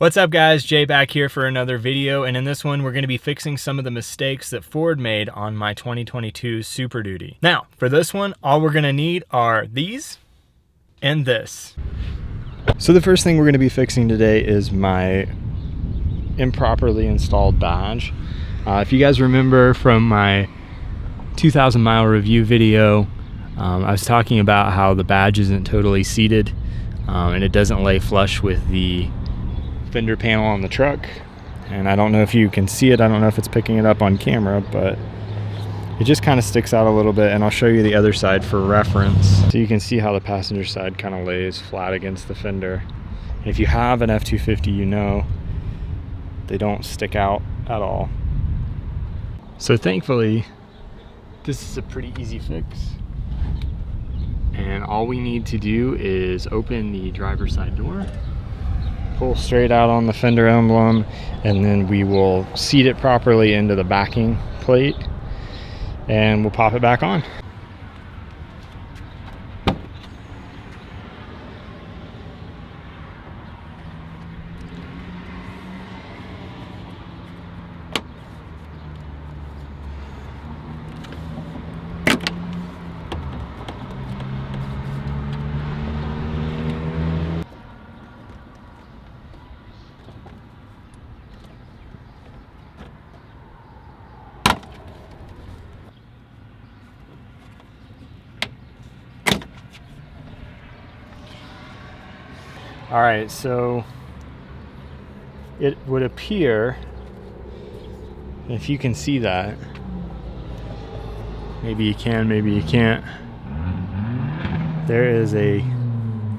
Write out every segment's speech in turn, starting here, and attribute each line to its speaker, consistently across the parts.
Speaker 1: What's up guys, Jay back here for another video, and in this one we're going to be fixing some of the mistakes that Ford made on my 2022 Super Duty. Now, for this one, all we're going to need are these and this. So the first thing we're going to be fixing today is my improperly installed badge. If you guys remember from my 2,000 mile review video, I was talking about how the badge isn't totally seated and it doesn't lay flush with the fender panel on the truck, and I don't know if you can see it. I don't know if it's picking it up on camera, but it just kind of sticks out a little bit, and I'll show you the other side for reference so you can see how the passenger side kind of lays flat against the fender. And if you have an F-250, you know they don't stick out at all. So thankfully this is a pretty easy fix, and all we need to do is open the driver's side door, pull straight out on the fender emblem, and then we will seat it properly into the backing plate and we'll pop it back on. All right, so it would appear, if you can see that, maybe you can, maybe you can't, there is a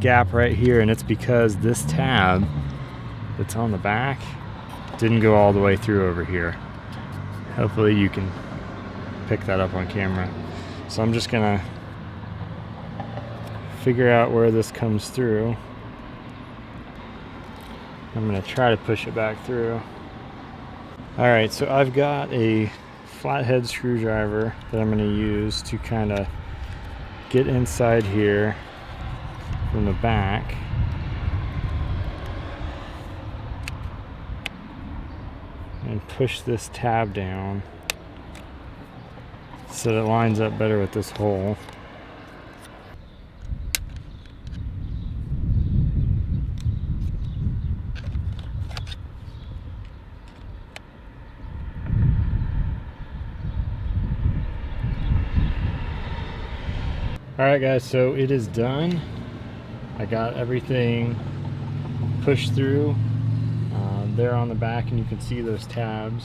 Speaker 1: gap right here, and it's because this tab that's on the back didn't go all the way through over here. Hopefully you can pick that up on camera. So I'm just gonna figure out where this comes through. I'm gonna try to push it back through. All right, so I've got a flathead screwdriver that I'm gonna use to kind of get inside here from the back. And push this tab down so that it lines up better with this hole. Alright guys, so it is done. I got everything pushed through there on the back, and you can see those tabs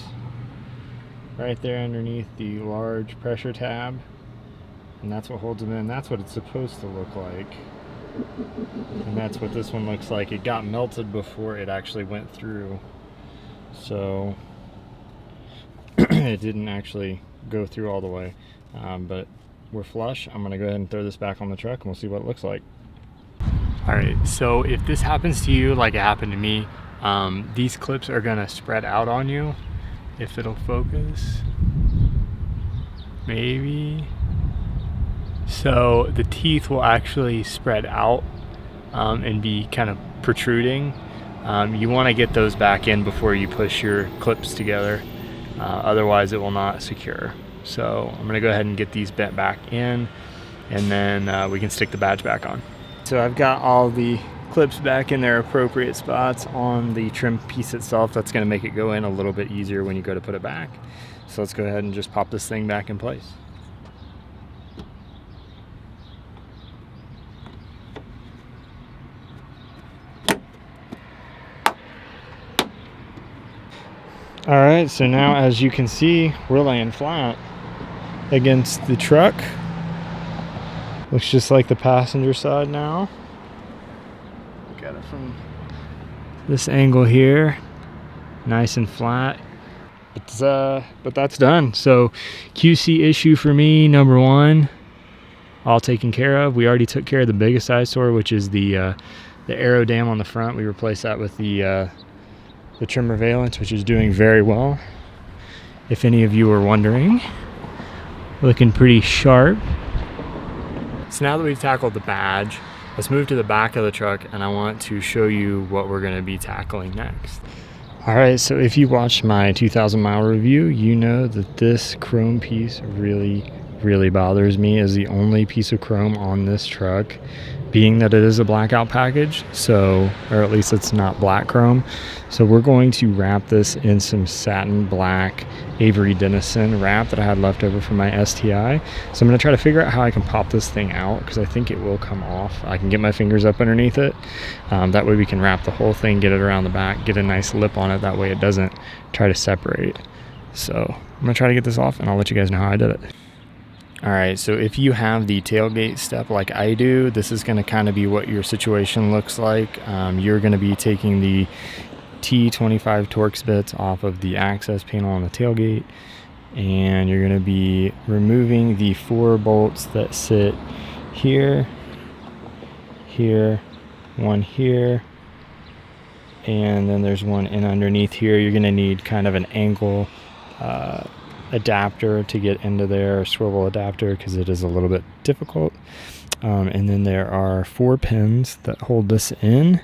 Speaker 1: right there underneath the large pressure tab, and that's what holds them in. That's what it's supposed to look like, and that's what this one looks like. It got melted before it actually went through, so it didn't actually go through all the way, but we're flush. I'm gonna go ahead and throw this back on the truck and we'll see what it looks like. All right, so if this happens to you like it happened to me, these clips are gonna spread out on you. If it'll focus, maybe. So the teeth will actually spread out and be kind of protruding. You wanna get those back in before you push your clips together. Otherwise it will not secure. So I'm gonna go ahead and get these bent back in, and then we can stick the badge back on. So I've got all the clips back in their appropriate spots on the trim piece itself. That's gonna make it go in a little bit easier when you go to put it back. So let's go ahead and just pop this thing back in place. All right, so now as you can see, we're laying flat against the truck. Looks just like the passenger side now. Look at it from this angle here, nice and flat. But that's done. So QC issue for me, number one, all taken care of. We already took care of the biggest eyesore, which is the aero dam on the front. We replaced that with the trimmer valence, which is doing very well, if any of you were wondering. Looking pretty sharp. So now that we've tackled the badge, let's move to the back of the truck and I want to show you what we're gonna be tackling next. All right, so if you watched my 2,000 mile review, you know that this chrome piece really bothers me as the only piece of chrome on this truck, being that it is a blackout package, so, or at least it's not black chrome. So we're going to wrap this in some satin black Avery Dennison wrap that I had left over from my STI. So I'm gonna try to figure out how I can pop this thing out, because I think it will come off. I can get my fingers up underneath it. That way we can wrap the whole thing, get it around the back, get a nice lip on it. That way it doesn't try to separate. So I'm gonna try to get this off and I'll let you guys know how I did it. All right, so if you have the tailgate step like I do, this is going to kind of be what your situation looks like. You're going to be taking the T25 Torx bits off of the access panel on the tailgate, and you're going to be removing the 4 bolts that sit here, here, one here, and then there's one in underneath here. You're going to need kind of an angle adapter to get into there, or swivel adapter, because it is a little bit difficult. And then there are 4 pins that hold this in.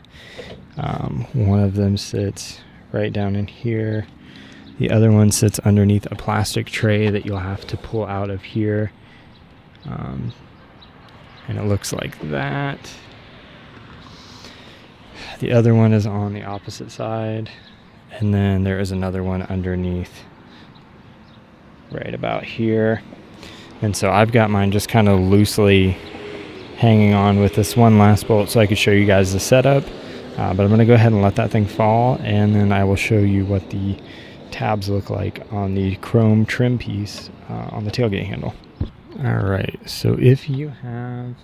Speaker 1: One of them sits right down in here. The other one sits underneath a plastic tray that you'll have to pull out of here. And it looks like that. The other one is on the opposite side. And then there is another one underneath right about here. And so I've got mine just kind of loosely hanging on with this one last bolt so I could show you guys the setup. But I'm going to go ahead and let that thing fall, and then I will show you what the tabs look like on the chrome trim piece on the tailgate handle. All right, so if you have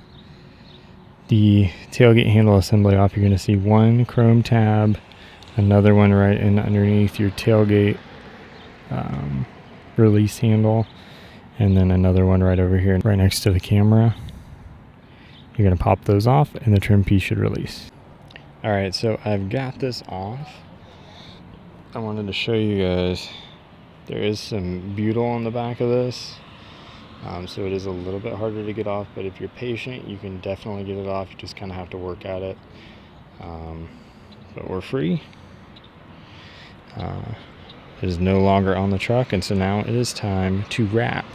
Speaker 1: the tailgate handle assembly off, you're going to see one chrome tab, another one right in underneath your tailgate release handle, and then another one right over here right next to the camera. You're going to pop those off and the trim piece should release. All right, so I've got this off. I wanted to show you guys there is some butyl on the back of this, so it is a little bit harder to get off, but if you're patient you can definitely get it off. You just kind of have to work at it. But we're free. It is no longer on the truck, and so now it is time to wrap.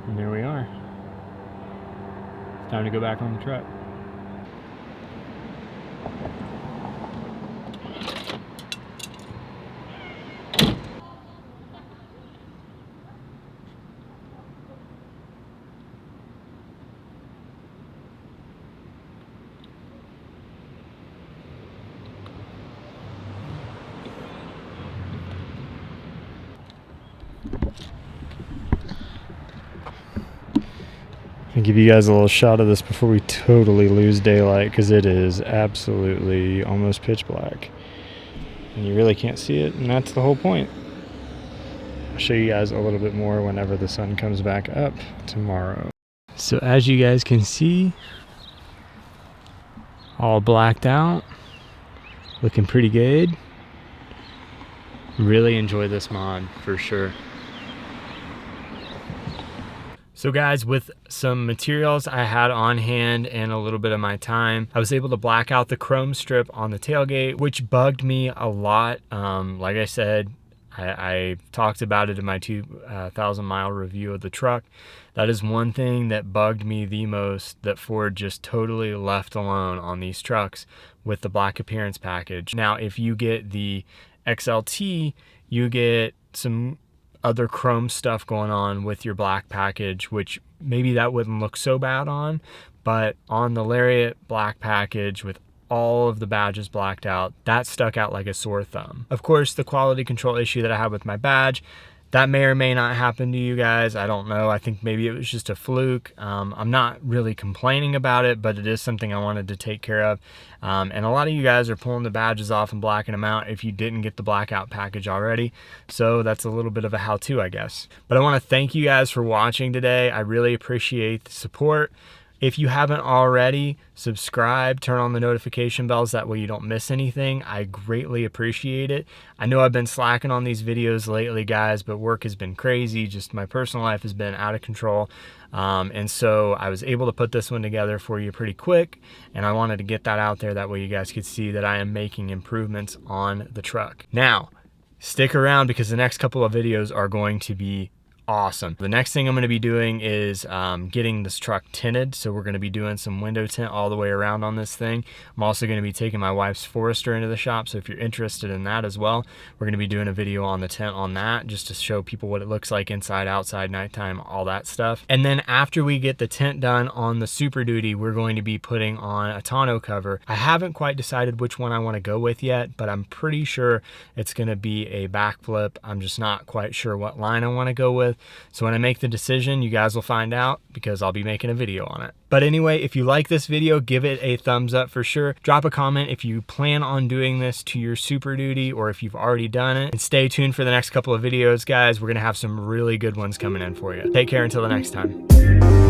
Speaker 1: And there we are. It's time to go back on the truck. I'll give you guys a little shot of this before we totally lose daylight, because it is absolutely almost pitch black. And you really can't see it, and that's the whole point. I'll show you guys a little bit more whenever the sun comes back up tomorrow. So as you guys can see, all blacked out, looking pretty good. Really enjoy this mod for sure. So guys, with some materials I had on hand and a little bit of my time, I was able to black out the chrome strip on the tailgate, which bugged me a lot. Like I said, I talked about it in my 2,000 mile review of the truck. That is one thing that bugged me the most, that Ford just totally left alone on these trucks with the black appearance package. Now, if you get the XLT, you get some other chrome stuff going on with your black package, which maybe that wouldn't look so bad on, but on the Lariat black package with all of the badges blacked out, that stuck out like a sore thumb. Of course, the quality control issue that I had with my badge, that may or may not happen to you guys. I don't know. I think maybe it was just a fluke. I'm not really complaining about it, but it is something I wanted to take care of. And a lot of you guys are pulling the badges off and blacking them out if you didn't get the blackout package already. So that's a little bit of a how-to, I guess. But I want to thank you guys for watching today. I really appreciate the support. If you haven't already, subscribe, turn on the notification bells, that way you don't miss anything. I greatly appreciate it. I know I've been slacking on these videos lately, guys, but work has been crazy. Just my personal life has been out of control. And so I was able to put this one together for you pretty quick, and I wanted to get that out there. That way you guys could see that I am making improvements on the truck. Now, stick around because the next couple of videos are going to be awesome. The next thing I'm going to be doing is getting this truck tinted. So we're going to be doing some window tint all the way around on this thing. I'm also going to be taking my wife's Forester into the shop. So if you're interested in that as well, we're going to be doing a video on the tint on that, just to show people what it looks like inside, outside, nighttime, all that stuff. And then after we get the tint done on the Super Duty, we're going to be putting on a tonneau cover. I haven't quite decided which one I want to go with yet, but I'm pretty sure it's going to be a backflip. I'm just not quite sure what line I want to go with. So when I make the decision, you guys will find out, because I'll be making a video on it. But anyway, if you like this video, give it a thumbs up for sure. Drop a comment if you plan on doing this to your Super Duty, or if you've already done it. And stay tuned for the next couple of videos, guys. We're going to have some really good ones coming in for you. Take care until the next time.